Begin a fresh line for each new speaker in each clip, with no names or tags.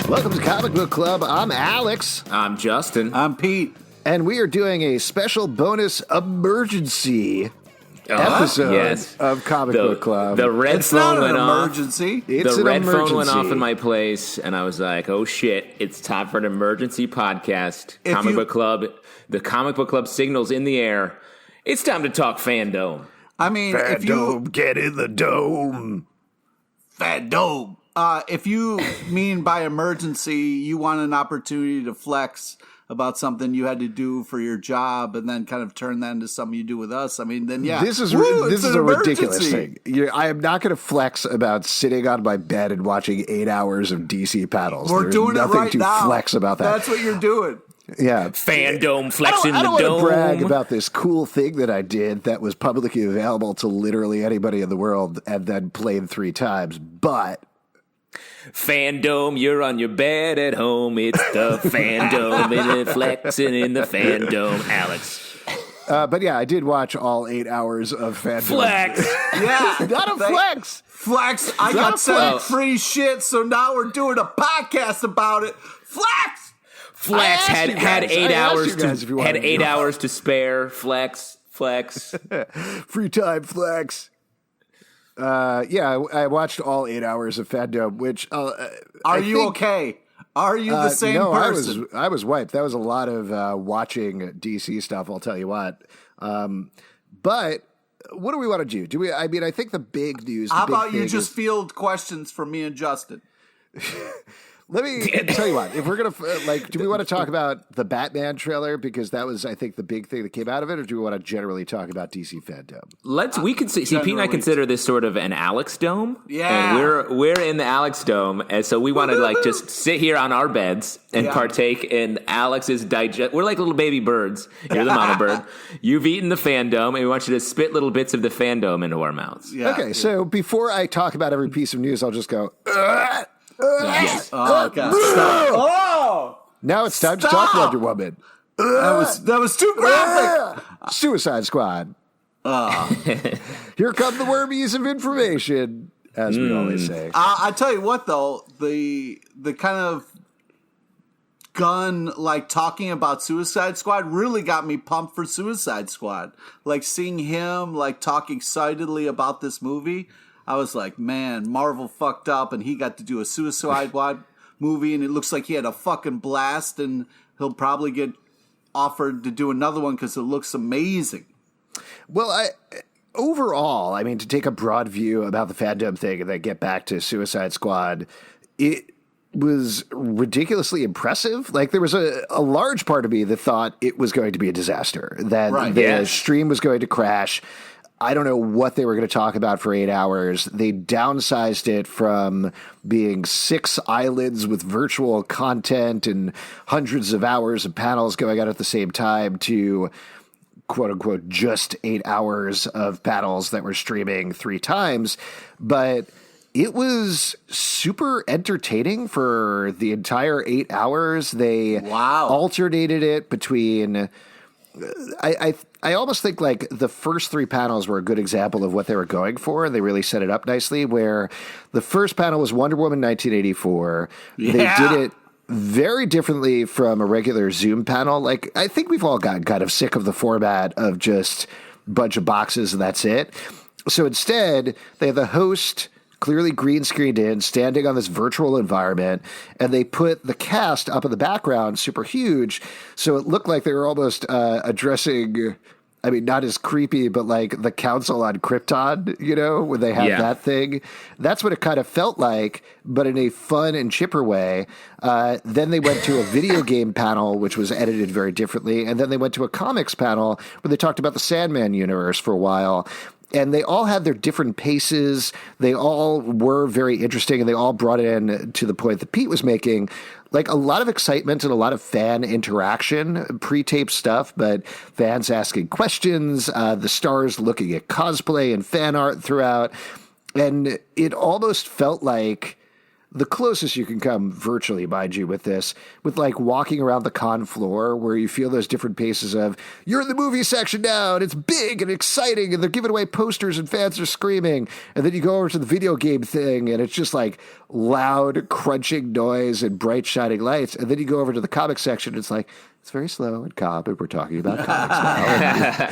Welcome to Comic Book Club. I'm Alex.
I'm Justin.
I'm Pete.
And we are doing a special bonus emergency episode of Comic Book Club.
The red phone went off.
Emergency.
It's
the
an
red
emergency.
phone went off in my place, and I was like, oh shit, it's time for an emergency podcast. Book Club. The Comic Book Club signal's in the air. It's time to talk FanDome.
I mean,
FanDome, get in the dome.
FanDome. If you mean by emergency, you want an opportunity to flex about something you had to do for your job and then kind of turn that into something you do with us. I mean, then yeah.
This is a ridiculous thing. I am not going to flex about sitting on my bed and watching 8 hours of DC panels.
We're doing it right now.
Nothing to flex about that.
That's what you're doing.
Yeah.
FanDome flexing the dome.
I don't want to brag about this cool thing that I did that was publicly available to literally anybody in the world and then played 3 times, but...
FanDome, you're on your bed at home. It's the FanDome, and it's flexing in the FanDome, Alex.
But yeah, I did watch all 8 hours of FanDome.
Flex!
Yeah.
Not a flex!
Flex! I got some free shit, so now we're doing a podcast about it. Flex!
Flex had 8 hours to spare. Flex.
Free time, flex. Yeah, I watched all 8 hours of FanDome, which...
Are you okay? Are you the same person?
I was wiped. That was a lot of watching DC stuff, I'll tell you what. But what do we want to do? I think the big news...
How about you just field questions for me and Justin?
Let me tell you what, if we're going to, do we want to talk about the Batman trailer? Because that was, I think, the big thing that came out of it, or do we want to generally talk about DC FanDome?
We can see Pete and I consider this sort of an Alex Dome.
Yeah.
And we're in the Alex Dome, and so we want to just sit here on our beds and partake in Alex's digest. We're like little baby birds. You're the mama bird. You've eaten the FanDome, and we want you to spit little bits of the FanDome into our mouths.
Yeah. Okay, so before I talk about every piece of news, I'll just go...
Yes. Oh, God. Stop. Oh!
Now it's time to talk Wonder Woman.
That was too graphic.
Suicide Squad. Here come the wormies of information, as we always say.
I tell you what, though, the kind of gun, talking about Suicide Squad really got me pumped for Suicide Squad. Seeing him, talk excitedly about this movie. I was like, man, Marvel fucked up, and he got to do a Suicide Squad movie, and it looks like he had a fucking blast, and he'll probably get offered to do another one because it looks amazing.
Well, overall, to take a broad view about the FanDome thing and then get back to Suicide Squad, it was ridiculously impressive. There was a large part of me that thought it was going to be a disaster, that the stream was going to crash. I don't know what they were going to talk about for 8 hours. They downsized it from being 6 islands with virtual content and hundreds of hours of panels going on at the same time to, quote unquote, just 8 hours of panels that were streaming 3 times. But it was super entertaining for the entire 8 hours. They alternated it between... I almost think the first 3 panels were a good example of what they were going for, and they really set it up nicely, where the first panel was Wonder Woman 1984. Yeah. They did it very differently from a regular Zoom panel. I think we've all gotten kind of sick of the format of just a bunch of boxes and that's it. So instead, they have the host clearly green screened in, standing on this virtual environment, and they put the cast up in the background, super huge, so it looked like they were almost addressing, not as creepy, but the Council on Krypton, when they had that thing. That's what it kind of felt like, but in a fun and chipper way. Then they went to a video game panel, which was edited very differently, and then they went to a comics panel where they talked about the Sandman universe for a while. And they all had their different paces. They all were very interesting, and they all brought it in to the point that Pete was making. A lot of excitement and a lot of fan interaction, pre-taped stuff, but fans asking questions, the stars looking at cosplay and fan art throughout. And it almost felt like the closest you can come virtually, mind you, with this, with like walking around the con floor where you feel those different paces of, you're in the movie section now, and it's big and exciting, and they're giving away posters and fans are screaming. And then you go over to the video game thing, and it's just like loud, crunching noise and bright, shining lights. And then you go over to the comic section, and it's like, it's very slow and calm, and we're talking about comics now.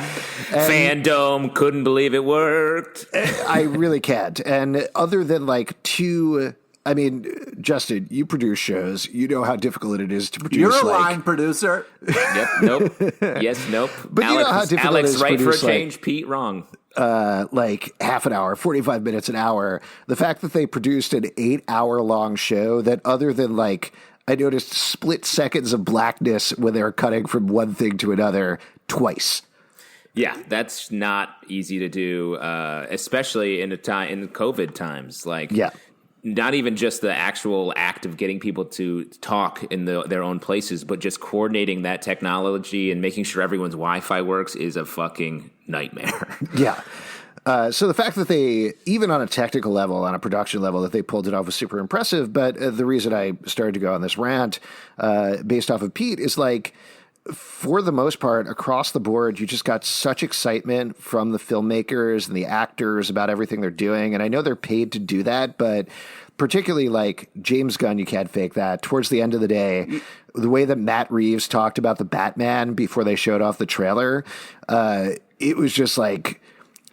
FanDome couldn't believe it worked.
I really can't. And other than like two... I mean, Justin, you produce shows. You know how difficult it is to produce.
You're a line producer.
Yep. Nope. Yes. Nope.
But
Alex,
you know how difficult it is to
right
produce,
for a change. Pete wrong.
Like half an hour, 45 minutes, an hour. The fact that they produced an 8-hour long show that, other than like, I noticed split seconds of blackness when they were cutting from one thing to another twice.
Yeah, that's not easy to do, especially in COVID times. Like,
yeah.
Not even just the actual act of getting people to talk in their own places, but just coordinating that technology and making sure everyone's Wi-Fi works is a fucking nightmare.
Yeah. So the fact that they, even on a technical level, on a production level, that they pulled it off was super impressive. But the reason I started to go on this rant based off of Pete is like, for the most part, across the board, you just got such excitement from the filmmakers and the actors about everything they're doing. And I know they're paid to do that, but particularly like James Gunn, you can't fake that. Towards the end of the day, the way that Matt Reeves talked about the Batman before they showed off the trailer, it was just like,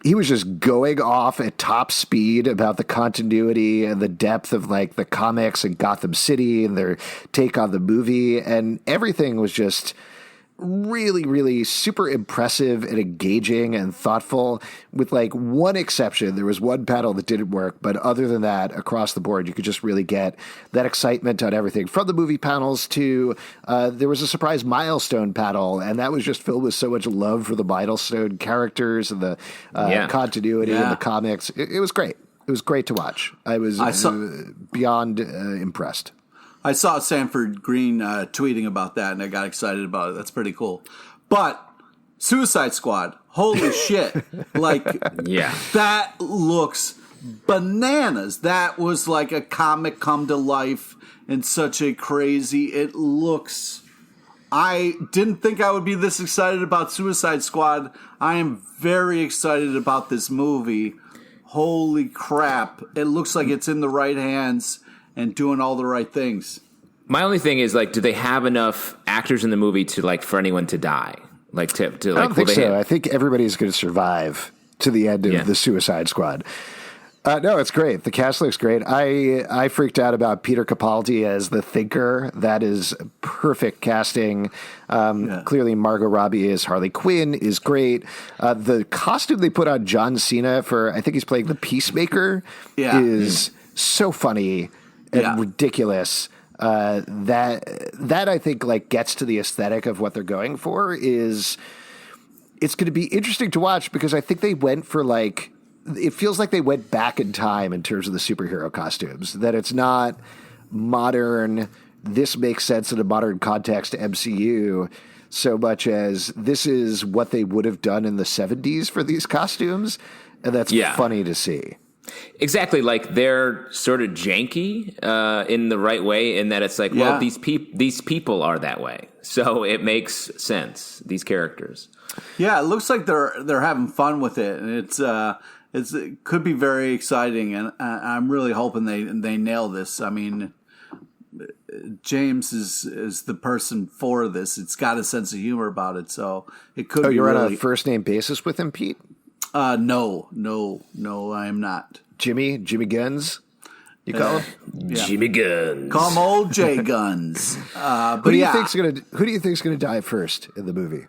he was just going off at top speed about the continuity and the depth of like the comics and Gotham City and their take on the movie. And everything was just really, really super impressive and engaging and thoughtful, with like one exception. There was one panel that didn't work, but other than that, across the board, you could just really get that excitement on everything from the movie panels to there was a surprise milestone panel, and that was just filled with so much love for the milestone characters and the continuity and the comics. It was great. It was great to watch. I was beyond impressed.
I saw Sanford Green tweeting about that, and I got excited about it. That's pretty cool. But Suicide Squad, holy shit. Like, that looks bananas. That was like a comic come to life in such a crazy... It looks... I didn't think I would be this excited about Suicide Squad. I am very excited about this movie. Holy crap. It looks like it's in the right hands and doing all the right things.
My only thing is, like, do they have enough actors in the movie to, like, for anyone to die? Like, to like,
I don't think so. I think everybody's going to survive to the end of the Suicide Squad. No, it's great. The cast looks great. I freaked out about Peter Capaldi as the Thinker. That is perfect casting. Clearly, Margot Robbie as Harley Quinn is great. The costume they put on John Cena for, I think he's playing the Peacemaker, is so funny and ridiculous. That I think like gets to the aesthetic of what they're going for. It's going to be interesting to watch, because I think they went for like, it feels like they went back in time in terms of the superhero costumes, that it's not modern. This makes sense in a modern context to MCU, so much as this is what they would have done in the 70s for these costumes. And that's funny to see.
Exactly, like they're sort of janky in the right way, in that it's like, well, these people are that way, so it makes sense. These characters,
it looks like they're having fun with it, and it could be very exciting. And I'm really hoping they nail this. I mean, James is the person for this. It's got a sense of humor about it, so it could.
Oh,
be
you're
really...
on a first name basis with him, Pete?
No, I am not.
Jimmy Guns, you call him?
Jimmy Guns.
Call him old J Guns.
Who do you think's gonna die first in the movie?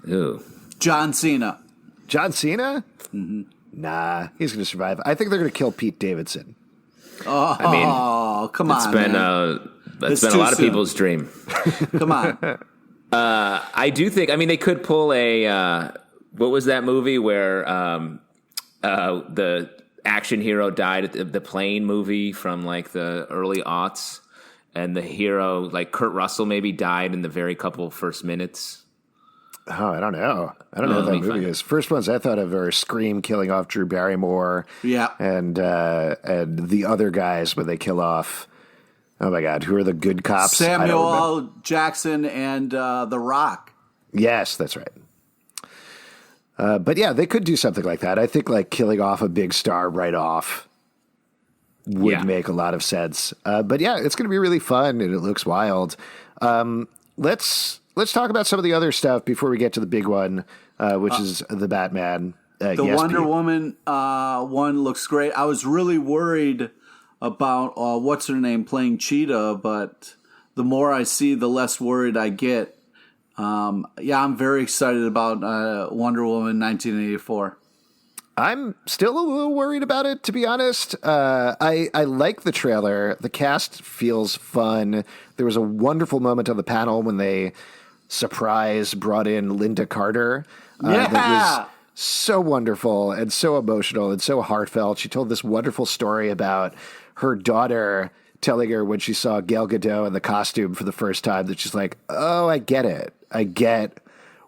Ooh.
John Cena.
John Cena? Mm-hmm. Nah, he's gonna survive. I think they're gonna kill Pete Davidson.
Oh, I mean, come on!
That's been a lot of people's dream.
Come on.
I do think. I mean, they could pull a. What was that movie where the action hero died at the plane movie from like the early aughts, and the hero, like Kurt Russell, maybe died in the very couple first minutes?
Oh, I don't know. I don't know what that movie is. First ones I thought of are Scream killing off Drew Barrymore.
Yeah.
And the other guys when they kill off, oh my God, who are the good cops?
Samuel L. Jackson and The Rock.
Yes, that's right. But yeah, they could do something like that. I think like killing off a big star right off would make a lot of sense. But yeah, it's going to be really fun and it looks wild. Let's talk about some of the other stuff before we get to the big one, which is the Batman.
The Wonder Woman one looks great. I was really worried about what's her name playing Cheetah, but the more I see, the less worried I get. I'm very excited about Wonder Woman 1984.
I'm still a little worried about it, to be honest. I like the trailer. The cast feels fun. There was a wonderful moment on the panel when they brought in Linda Carter. That was so wonderful and so emotional and so heartfelt. She told this wonderful story about her daughter telling her when she saw Gal Gadot in the costume for the first time that she's like, oh, I get it. I get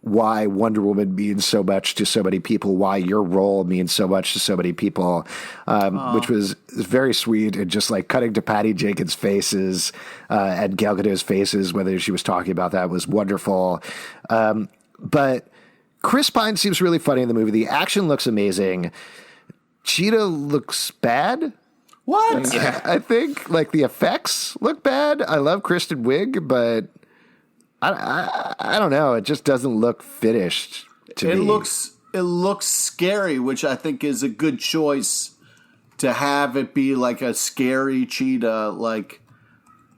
why Wonder Woman means so much to so many people, why your role means so much to so many people, which was very sweet, and just like cutting to Patty Jenkins' faces and Gal Gadot's faces, whether she was talking about that, was wonderful. But Chris Pine seems really funny in the movie. The action looks amazing. Cheetah looks bad.
What?
I think like the effects look bad. I love Kristen Wiig, but I don't know. It just doesn't look finished to me.
It looks scary, which I think is a good choice to have it be like a scary cheetah, like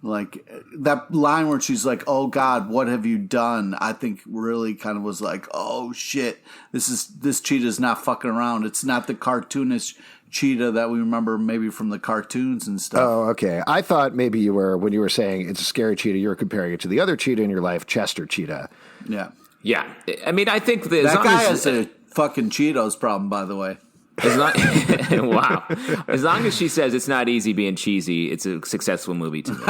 that line where she's like, "Oh God, what have you done?" I think really kind of was like, "Oh shit, this cheetah's not fucking around. It's not the cartoonish cheetah that we remember maybe from the cartoons and stuff."
Oh, okay. I thought maybe when you were saying it's a scary cheetah, you were comparing it to the other cheetah in your life, Chester Cheetah.
Yeah.
Yeah. I mean, I think
that guy has a fucking Cheetos problem, by the way.
Wow. As long as she says it's not easy being cheesy, it's a successful movie to me.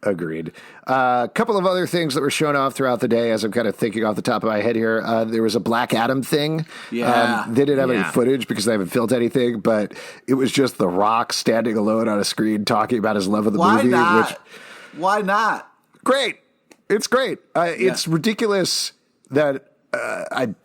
Agreed. A couple of other things that were shown off throughout the day as I'm kind of thinking off the top of my head here. There was a Black Adam thing.
Yeah.
They didn't have any footage because they haven't filmed anything, but it was just The Rock standing alone on a screen talking about his love of the movie.
Why not?
Great. It's great. It's ridiculous that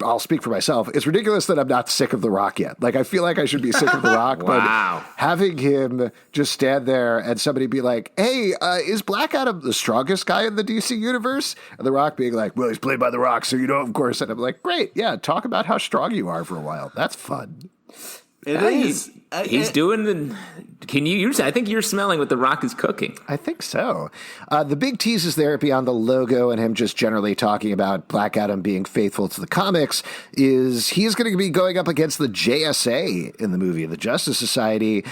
I'll speak for myself. It's ridiculous that I'm not sick of The Rock yet. Like, I feel like I should be sick of The Rock,
Wow.
but having him just stand there and somebody be like, hey, is Black Adam the strongest guy in the DC universe? And The Rock being like, well, he's played by The Rock, so you know, of course. And I'm like, great, yeah, talk about how strong you are for a while. That's fun.
It is.
He's doing the. Can you? I think you're smelling what The Rock is cooking.
I think so. The big teases there beyond the logo and him just generally talking about Black Adam being faithful to the comics is he's going to be going up against the JSA in the movie, the Justice Society.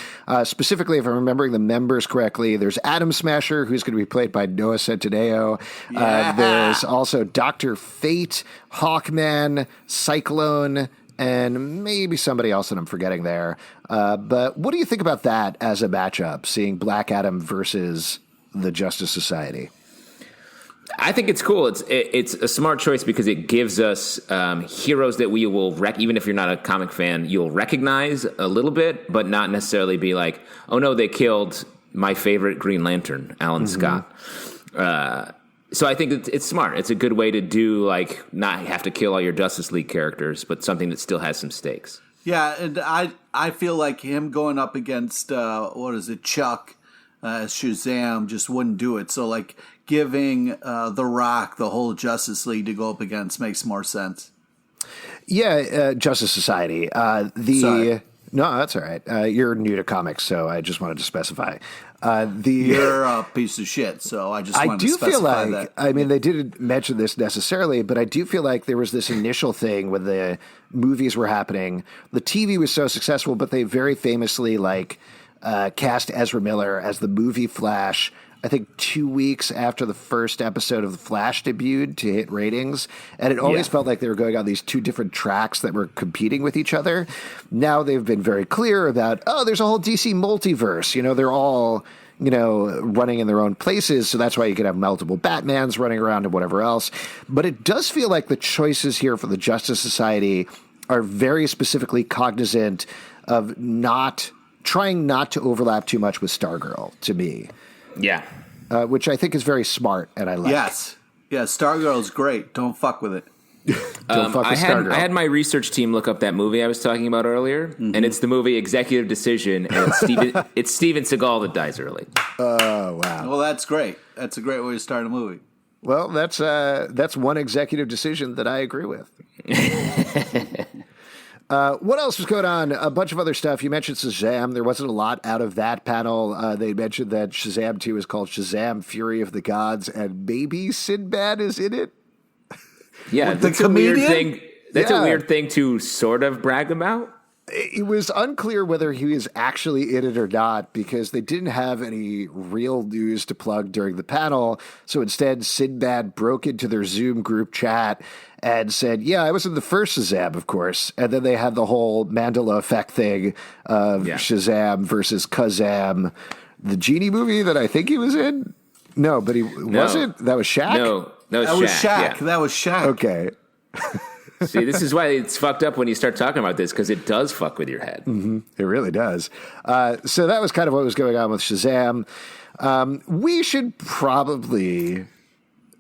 Specifically, if I'm remembering the members correctly, there's Atom Smasher, who's going to be played by Noah Centineo. There's also Dr. Fate, Hawkman, Cyclone, and maybe somebody else that I'm forgetting there. But what do you think about that as a matchup, seeing Black Adam versus the Justice Society?
I think it's cool. It's a smart choice because it gives us heroes that we will, even if you're not a comic fan, you'll recognize a little bit, but not necessarily be like, oh no, they killed my favorite Green Lantern, Alan Scott. So I think it's smart. It's a good way to do, like, not have to kill all your Justice League characters, but something that still has some stakes.
Yeah, and I feel like him going up against, Chuck, Shazam, just wouldn't do it. So, like, giving The Rock the whole Justice League to go up against makes more sense.
Yeah, Justice Society.
Sorry.
No, that's all right. You're new to comics, so I just wanted to specify.
You're a piece of shit, so I just wanted to specify that.
I mean, they didn't mention this necessarily, but I do feel like there was this initial thing when the movies were happening. The TV was so successful, but they very famously cast Ezra Miller as the movie Flash, I think 2 weeks after the first episode of The Flash debuted to hit ratings. And it always felt like they were going on these two different tracks that were competing with each other. Now they've been very clear about, there's a whole DC multiverse. You know, they're all running in their own places. So that's why you could have multiple Batmans running around and whatever else. But it does feel like the choices here for the Justice Society are very specifically cognizant of trying not to overlap too much with Stargirl, to me.
Yeah.
Which I think is very smart, and I like.
Yes. Yeah, Stargirl's great. Don't fuck with it.
Don't fuck with Stargirl.
I had my research team look up that movie I was talking about earlier, and it's the movie Executive Decision, and it's Steven Seagal that dies early.
Oh, wow.
Well, that's great. That's a great way to start a movie.
Well, that's one executive decision that I agree with. What else was going on? A bunch of other stuff. You mentioned Shazam. There wasn't a lot out of that panel. They mentioned that Shazam 2 is called Shazam! Fury of the Gods, and maybe Sinbad is in it.
Yeah,
that's a weird
thing. That's a weird thing to sort of brag about.
It was unclear whether he was actually in it or not because they didn't have any real news to plug during the panel. So instead, Sinbad broke into their Zoom group chat and said, yeah, I was in the first Shazam, of course. And then they had the whole Mandela effect thing of Shazam versus Kazam, the Genie movie that I think he was in. No, but he wasn't. That was Shaq?
No, that was Shaq.
Yeah.
That
was Shaq.
Okay.
See, this is why it's fucked up when you start talking about this, because it does fuck with your head.
Mm-hmm. It really does. So that was kind of what was going on with Shazam. We should probably,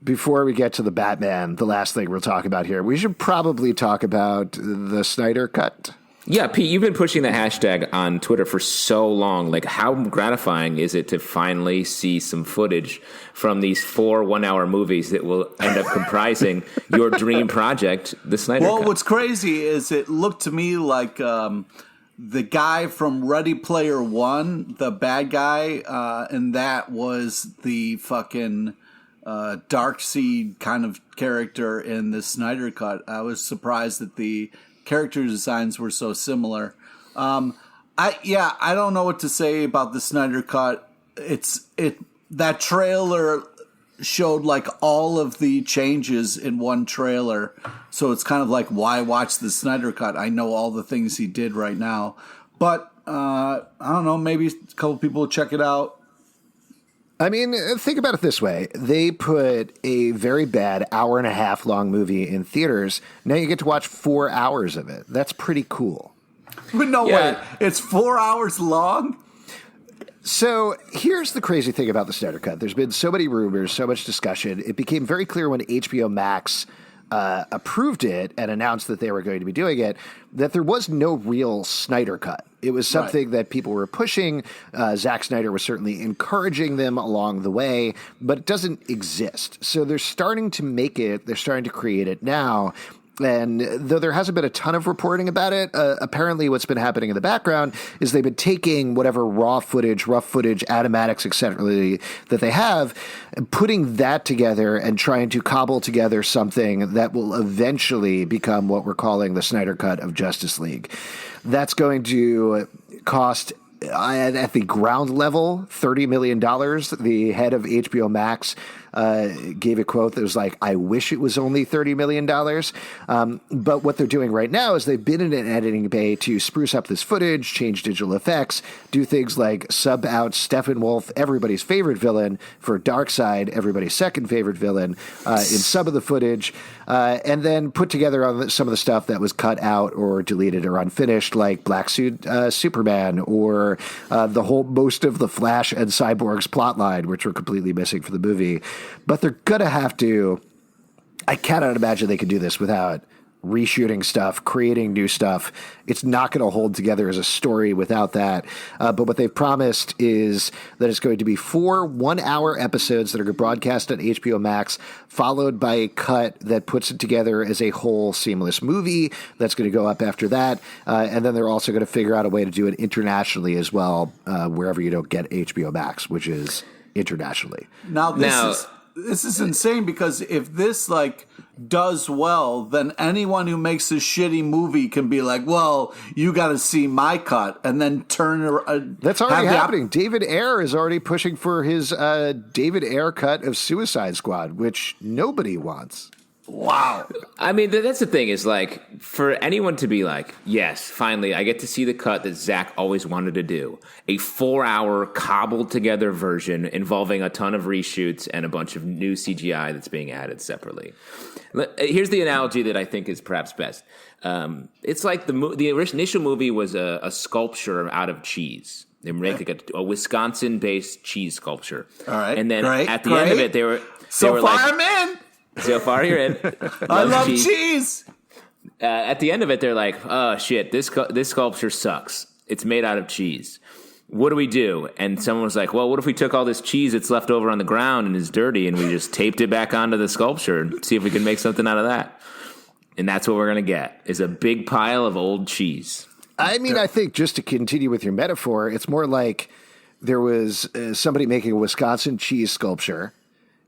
before we get to the Batman, the last thing we'll talk about here, we should probably talk about the Snyder Cut.
Yeah, Pete, you've been pushing the hashtag on Twitter for so long. Like, how gratifying is it to finally see some footage from these 4 one-hour movies that will end up comprising your dream project, the Snyder Cut?
Well, what's crazy is it looked to me like the guy from Ready Player One, the bad guy, and that was the fucking Darkseid kind of character in the Snyder Cut. I was surprised that the character designs were so similar. I don't know what to say about the Snyder Cut. That trailer showed like all of the changes in one trailer, so it's kind of like, why watch the Snyder Cut? I know all the things he did right now, but I don't know. Maybe a couple people will check it out.
I mean, think about it this way. They put a very bad hour-and-a-half long movie in theaters. Now you get to watch 4 hours of it. That's pretty cool.
But no way. It's 4 hours long?
So here's the crazy thing about the Snyder Cut. There's been so many rumors, so much discussion. It became very clear when HBO Max approved it and announced that they were going to be doing it, that there was no real Snyder Cut. It was something that people were pushing. Zack Snyder was certainly encouraging them along the way, but it doesn't exist. So they're starting to make it. They're starting to create it now. And though there hasn't been a ton of reporting about it, apparently what's been happening in the background is they've been taking whatever raw footage, rough footage, animatics, etc. that they have, and putting that together and trying to cobble together something that will eventually become what we're calling the Snyder Cut of Justice League. That's going to cost, at the ground level, $30 million. The head of HBO Max gave a quote that was like, I wish it was only $30 million. But what they're doing right now is they've been in an editing bay to spruce up this footage, change digital effects, do things like sub out Steppenwolf, everybody's favorite villain, for Darkseid, everybody's second favorite villain, in some of the footage, and then put together on some of the stuff that was cut out or deleted or unfinished, like Black Suit Superman, or most of the Flash and Cyborg's plotline, which were completely missing for the movie. But they're going to have to, I cannot imagine they could do this without reshooting stuff, creating new stuff. It's not going to hold together as a story without that. But what they've promised is that it's going to be 4 one-hour episodes that are broadcast on HBO Max, followed by a cut that puts it together as a whole seamless movie that's going to go up after that. And then they're also going to figure out a way to do it internationally as well, wherever you don't get HBO Max, which is internationally.
Now this is insane, because if this does well, then anyone who makes a shitty movie can be like, well, you got to see my cut, and then turn around.
That's already happening. David Ayer is already pushing for his David Ayer cut of Suicide Squad, which nobody wants.
Wow.
I mean, that's the thing is like for anyone to be like, yes, finally, I get to see the cut that Zack always wanted to do, a 4-hour cobbled together version involving a ton of reshoots and a bunch of new CGI that's being added separately. Here's the analogy that I think is perhaps best. It's like the initial movie was a sculpture out of cheese. They make like a Wisconsin-based cheese sculpture.
All right.
And then at the
great.
end of it, they were
So far,
like,
I'm in.
so far you're in.
I love cheese.
At the end of it, they're like, oh, shit, this sculpture sucks. It's made out of cheese. What do we do? And someone was like, well, what if we took all this cheese that's left over on the ground and is dirty and we just taped it back onto the sculpture and see if we can make something out of that? And that's what we're going to get, is a big pile of old cheese.
I mean, I think just to continue with your metaphor, it's more like there was somebody making a Wisconsin cheese sculpture,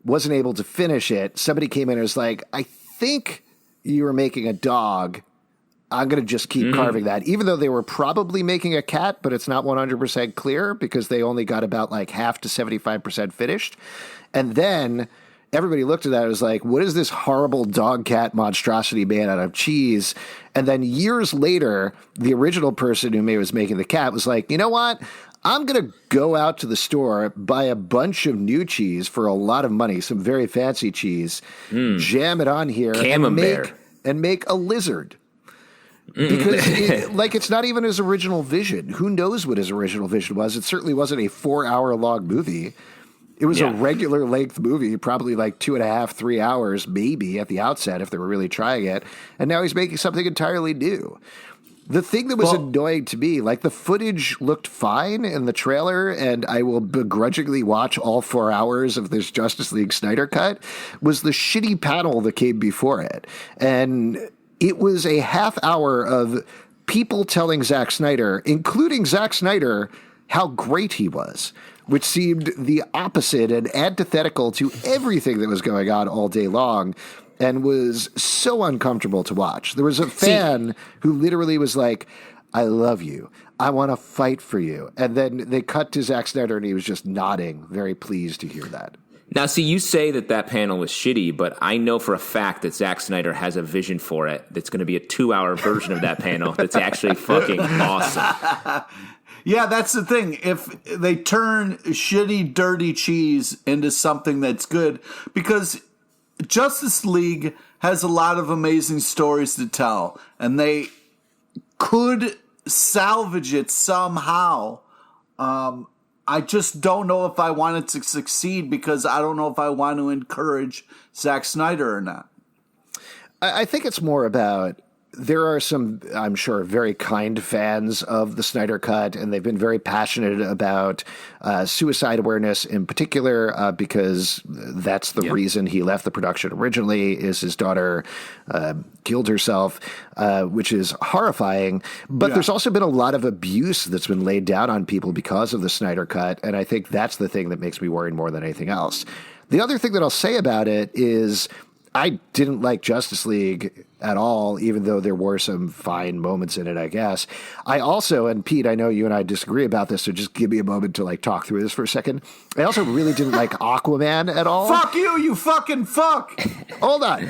wasn't able to finish it. Somebody came in and was like, I think you were making a dog. I'm going to just keep carving that, even though they were probably making a cat, but it's not 100% clear because they only got about like half to 75% finished. And then everybody looked at that and was like, what is this horrible dog cat monstrosity made out of cheese? And then years later, the original person who was making the cat was like, you know what? I'm going to go out to the store, buy a bunch of new cheese for a lot of money, some very fancy cheese, jam it on here, and make a lizard. Because it's not even his original vision. Who knows what his original vision was? It certainly wasn't a 4-hour long movie. It was a regular length movie, probably like 2.5, 3 hours, maybe at the outset if they were really trying it. And now he's making something entirely new. The thing that was annoying to me, like the footage looked fine in the trailer, and I will begrudgingly watch all 4 hours of this Justice League Snyder Cut, was the shitty panel that came before it. And it was a half hour of people telling Zack Snyder, including Zack Snyder, how great he was, which seemed the opposite and antithetical to everything that was going on all day long and was so uncomfortable to watch. There was a fan who literally was like, I love you. I want to fight for you. And then they cut to Zack Snyder and he was just nodding, very pleased to hear that.
Now, see, you say that panel was shitty, but I know for a fact that Zack Snyder has a vision for it that's going to be a 2-hour version of that panel that's actually fucking awesome.
Yeah, that's the thing. If they turn shitty, dirty cheese into something that's good, because Justice League has a lot of amazing stories to tell, and they could salvage it somehow. I just don't know if I want it to succeed because I don't know if I want to encourage Zack Snyder or not.
I think it's more about, there are some, I'm sure, very kind fans of the Snyder Cut, and they've been very passionate about suicide awareness in particular, because that's the reason he left the production originally, is his daughter killed herself, which is horrifying. But there's also been a lot of abuse that's been laid down on people because of the Snyder Cut, and I think that's the thing that makes me worried more than anything else. The other thing that I'll say about it is, I didn't like Justice League at all, even though there were some fine moments in it, I guess. I also, and Pete, I know you and I disagree about this, so just give me a moment to talk through this for a second. I also really didn't like Aquaman at all.
Fuck you, you fucking fuck!
Hold on.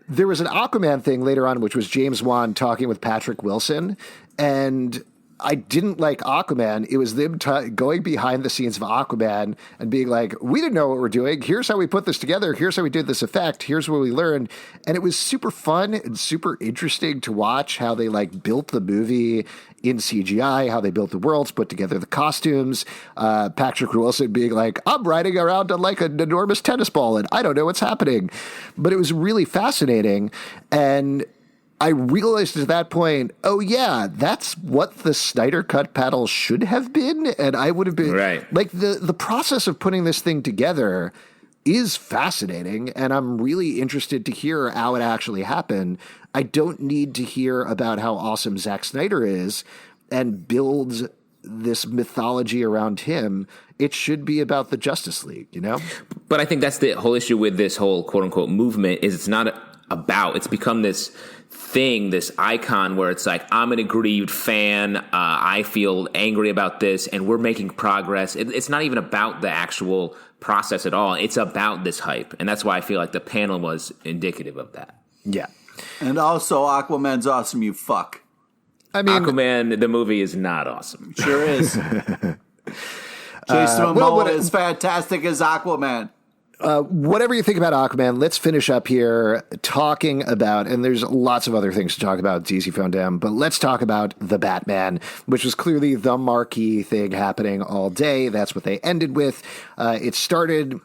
There was an Aquaman thing later on, which was James Wan talking with Patrick Wilson, and I didn't like Aquaman. It was them going behind the scenes of Aquaman and being like, we didn't know what we're doing. Here's how we put this together. Here's how we did this effect. Here's what we learned. And it was super fun and super interesting to watch how they built the movie in CGI, how they built the worlds, put together the costumes. Patrick Wilson being like, I'm riding around on an enormous tennis ball and I don't know what's happening. But it was really fascinating. And I realized at that point, oh yeah, that's what the Snyder Cut panel should have been, and I would have been
right.
The process of putting this thing together is fascinating, and I'm really interested to hear how it actually happened. I don't need to hear about how awesome Zack Snyder is and build this mythology around him. It should be about the Justice League, you know?
But I think that's the whole issue with this whole quote unquote movement is it's become this thing, this icon where it's like, I'm an aggrieved fan, I feel angry about this, and we're making progress. It's not even about the actual process it all. It's about this hype, and that's why I feel like the panel was indicative of that.
Yeah.
And also, Aquaman's awesome, you fuck.
I mean,
Aquaman, the movie, is not awesome.
Sure is. Jason Momoa is fantastic as Aquaman.
Whatever you think about Aquaman, let's finish up here talking about, and there's lots of other things to talk about, DC FanDome, but let's talk about The Batman, which was clearly the marquee thing happening all day. That's what they ended with. It started,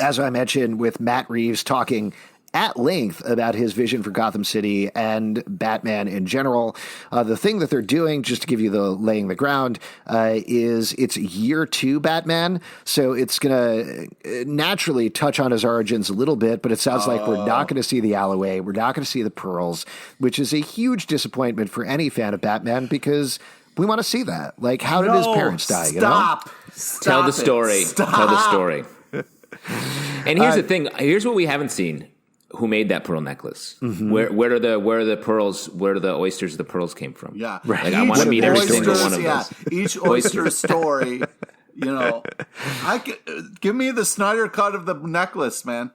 as I mentioned, with Matt Reeves talking at length about his vision for Gotham City and Batman in general. The thing that they're doing, just to give you the laying the ground, is it's year 2 Batman. So it's going to naturally touch on his origins a little bit, but it sounds like we're not going to see the alleyway. We're not going to see the pearls, which is a huge disappointment for any fan of Batman because we want to see that. Like, how did his parents die?
Stop.
Tell the story.
Stop.
Tell the story. And here's the thing. Here's what we haven't seen. Who made that pearl necklace? Mm-hmm. Where are the pearls? Where are the oysters? The pearls came from?
Yeah,
right. Like, I want to meet every single one of those.
Each oyster story. You know, give me the Snyder cut of the necklace, man.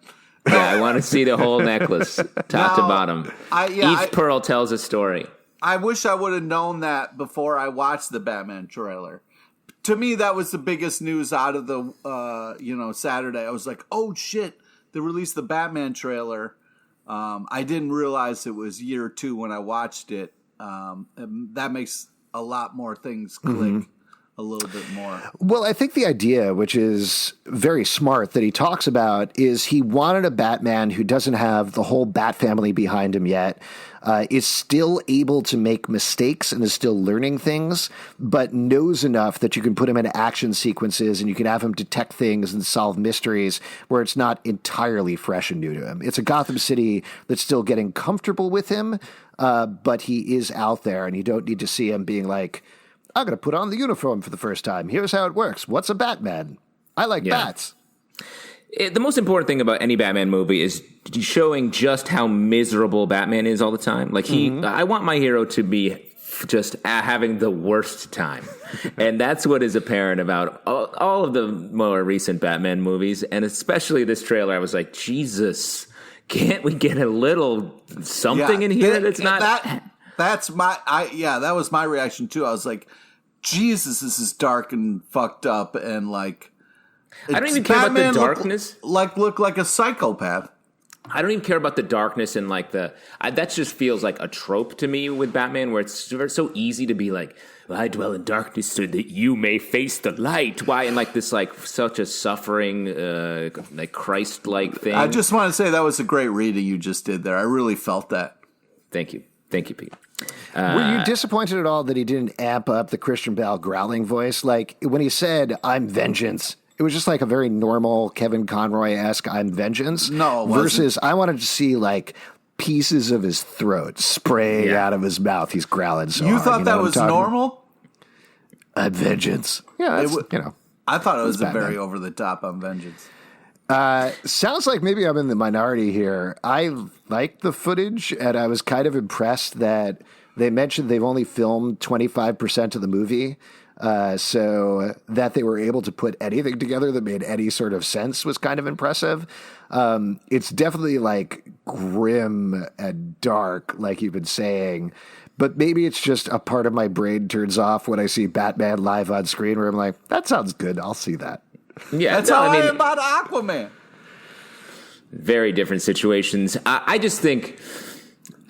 Yeah, I want to see the whole necklace, top to bottom. Each pearl tells a story.
I wish I would have known that before I watched the Batman trailer. To me, that was the biggest news out of the Saturday. I was like, oh shit. They released the Batman trailer. I didn't realize it was year 2 when I watched it. That makes a lot more things click a little bit more.
Well, I think the idea, which is very smart, that he talks about is he wanted a Batman who doesn't have the whole Bat family behind him yet, is still able to make mistakes and is still learning things, but knows enough that you can put him in action sequences and you can have him detect things and solve mysteries where it's not entirely fresh and new to him. It's a Gotham City that's still getting comfortable with him, but he is out there and you don't need to see him being like, I'm going to put on the uniform for the first time. Here's how it works. What's a Batman? I like bats.
The most important thing about any Batman movie is showing just how miserable Batman is all the time. Like I want my hero to be just having the worst time. And that's what is apparent about all of the more recent Batman movies. And especially this trailer, I was like, Jesus, can't we get a little something in here that's not...
that was my reaction too. I was like, Jesus, this is dark and fucked up and like...
I don't even care about the darkness.
Look like a psychopath.
I don't even care about the darkness and like that just feels like a trope to me with Batman, where it's so easy to be like, well, I dwell in darkness so that you may face the light. Why? And like this, like such a suffering, like Christ-like thing.
I just want to say that was a great reading you just did there. I really felt that.
Thank you, Pete.
Were you disappointed at all that he didn't amp up the Christian Bale growling voice? Like when he said, "I'm vengeance." It was just like a very normal Kevin Conroy-esque "I'm vengeance."
No, it wasn't.
Versus I wanted to see like pieces of his throat spraying out of his mouth. He's growling so hard.
You thought that was normal?
I'm vengeance. Yeah,
I thought it was a very over the top "I'm vengeance."
Sounds like maybe I'm in the minority here. I like the footage, and I was kind of impressed that they mentioned they've only filmed 25% of the movie. So that they were able to put anything together that made any sort of sense was kind of impressive. It's definitely like grim and dark, like you've been saying, but maybe it's just a part of my brain turns off when I see Batman live on screen where I'm like, that sounds good. I'll see that.
Yeah,
that's how I am about Aquaman.
Very different situations. I just think...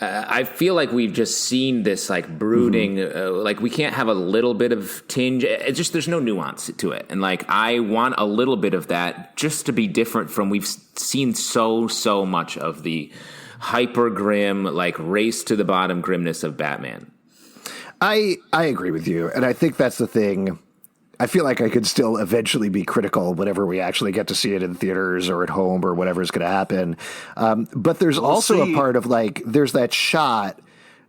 I feel like we've just seen this like brooding, like we can't have a little bit of tinge. It's just there's no nuance to it, and like I want a little bit of that just to be different from we've seen so much of the hyper grim, like race to the bottom grimness of Batman.
I agree with you, and I think that's the thing. I feel like I could still eventually be critical whenever we actually get to see it in theaters or at home or whatever is going to happen. But there's also a part of like, there's that shot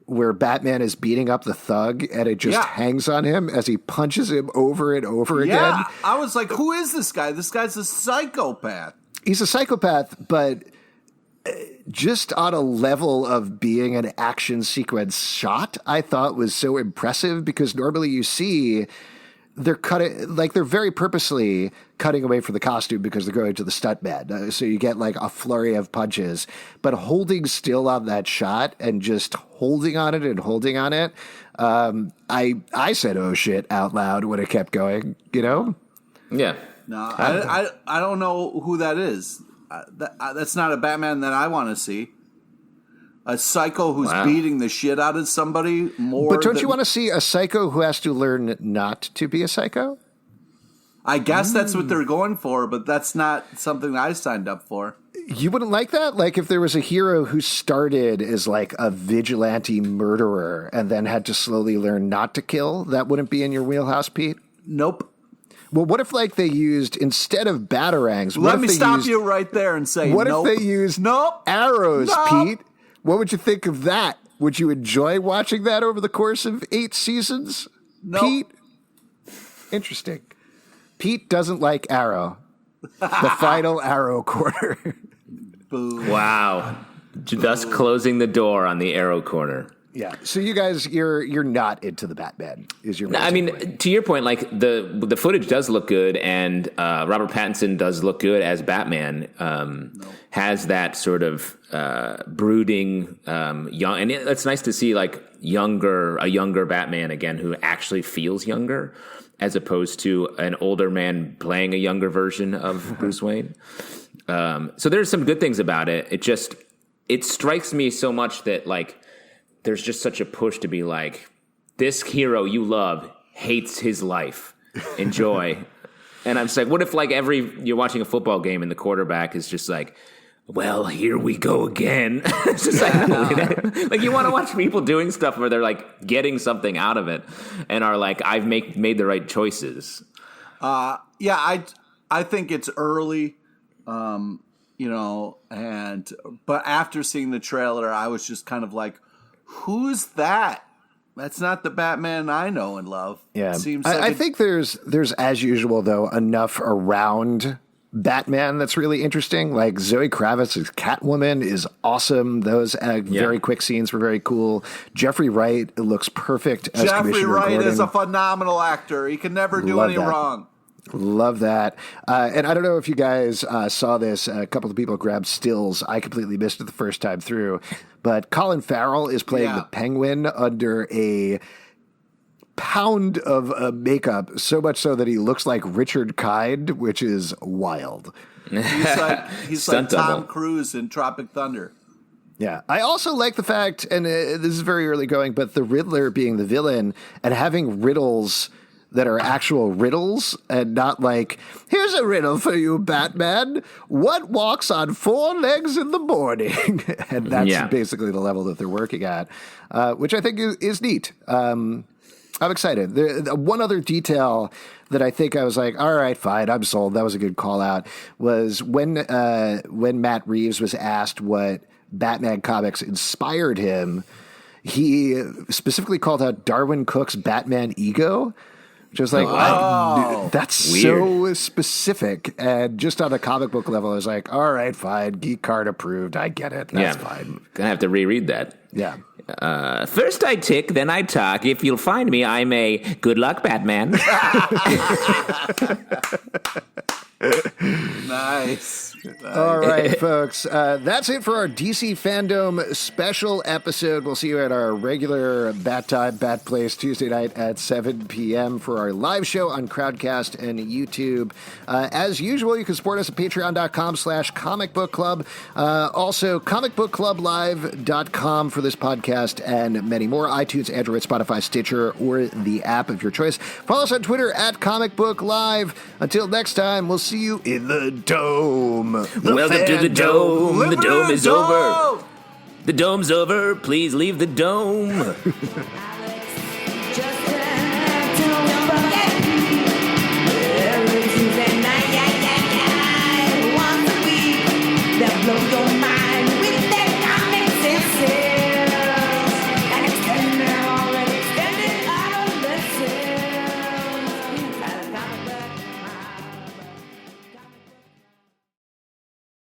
where Batman is beating up the thug and it just hangs on him as he punches him over and over again.
I was like, who is this guy? This guy's a psychopath.
He's a psychopath, but just on a level of being an action sequence shot, I thought was so impressive because normally you see they're cutting, like they're very purposely cutting away from the costume because they're going to the stuntman. So you get like a flurry of punches, but holding still on that shot and just holding on it and holding on it. I said, "Oh shit," out loud when it kept going, you know?
Yeah.
No, I don't know who that is. That's not a Batman that I want to see. A psycho who's beating the shit out of somebody more.
But don't you want to see a psycho who has to learn not to be a psycho?
I guess that's what they're going for, but that's not something that I signed up for.
You wouldn't like that? Like if there was a hero who started as like a vigilante murderer and then had to slowly learn not to kill, that wouldn't be in your wheelhouse, Pete?
Nope.
Well, what if like they used, instead of batarangs...
Let me stop you right there and say
what if they used arrows, Pete? What would you think of that? Would you enjoy watching that over the course of 8 seasons? Pete? Interesting. Pete doesn't like Arrow. The final Arrow corner.
Boo.
Wow. Thus closing the door on the Arrow corner.
Yeah. So you guys, you're not into the Batman, is your
I mean,
point.
to your point, like the footage does look good, and Robert Pattinson does look good as Batman. Has that sort of brooding, young, and it's nice to see like a younger Batman again who actually feels younger, as opposed to an older man playing a younger version of Bruce Wayne. So there's some good things about it. It strikes me so much that like there's just such a push to be like, this hero you love hates his life. Enjoy. And I'm just like, what if like you're watching a football game and the quarterback is just like, well, here we go again. It's just like you want to watch people doing stuff where they're like getting something out of it and are like, I've made the right choices.
Yeah, I think it's early, but after seeing the trailer, I was just kind of like, who's that? That's not the Batman I know and love.
Yeah,
Seems
I think there's as usual though enough around Batman that's really interesting. Like Zoe Kravitz's Catwoman is awesome. Those very quick scenes were very cool. Jeffrey Wright looks perfect as
Jeffrey
Commissioner
Wright
Gordon.
is a phenomenal actor. He can never do any wrong.
Love that. And I don't know if you guys saw this. A couple of people grabbed stills. I completely missed it the first time through. But Colin Farrell is playing the Penguin under a pound of makeup, so much so that he looks like Richard Kind, which is wild.
He's like Tom Cruise in Tropic Thunder.
Yeah. I also like the fact, and this is very early going, but the Riddler being the villain and having riddles that are actual riddles and not like, here's a riddle for you, Batman. What walks on 4 legs in the morning? And that's basically the level that they're working at, which I think is neat. I'm excited. One other detail that I think I was like, all right, fine, I'm sold. That was a good call out. Was when Matt Reeves was asked what Batman comics inspired him, he specifically called out Darwin Cook's Batman Ego. Just like, that's
weird.
So specific. And just on a comic book level, I was like, all right, fine. Geek card approved. I get it. That's fine.
Gonna have to reread that.
Yeah.
First I tick, then I talk. If you'll find me, I'm a good luck Batman.
Nice.
All right, folks. That's it for our DC FanDome special episode. We'll see you at our regular Bat Time, Bat Place Tuesday night at 7 p.m. for our live show on Crowdcast and YouTube. As usual, you can support us at patreon.com/comicbookclub. Also, comicbookclublive.com for this podcast and many more. iTunes, Android, Spotify, Stitcher, or the app of your choice. Follow us on Twitter at comicbooklive. Until next time, we'll see you in the Dome.
Welcome to the Dome. The Dome is over. The Dome's over. Please leave the Dome.